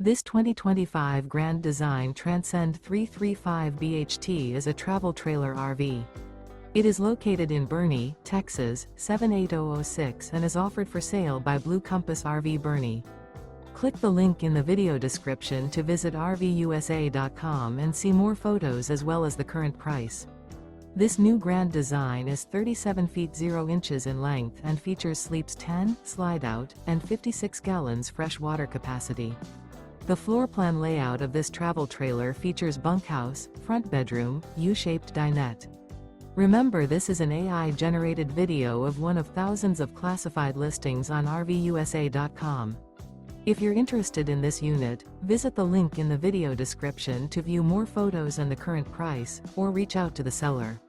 This 2025 Grand Design Transcend 335 BHT is a travel trailer RV. It is located in Boerne, Texas, 78006 and is offered for sale by Blue Compass RV Boerne. Click the link in the video description to visit RVUSA.com and see more photos as well as the current price. This new Grand Design is 37 feet 0 inches in length and features sleeps 10, Slideout, and 56 gallons fresh water capacity. The floor plan layout of this travel trailer features bunkhouse, front bedroom, U-shaped dinette. Remember, this is an AI-generated video of one of thousands of classified listings on RVUSA.com. If you're interested in this unit, visit the link in the video description to view more photos and the current price, or reach out to the seller.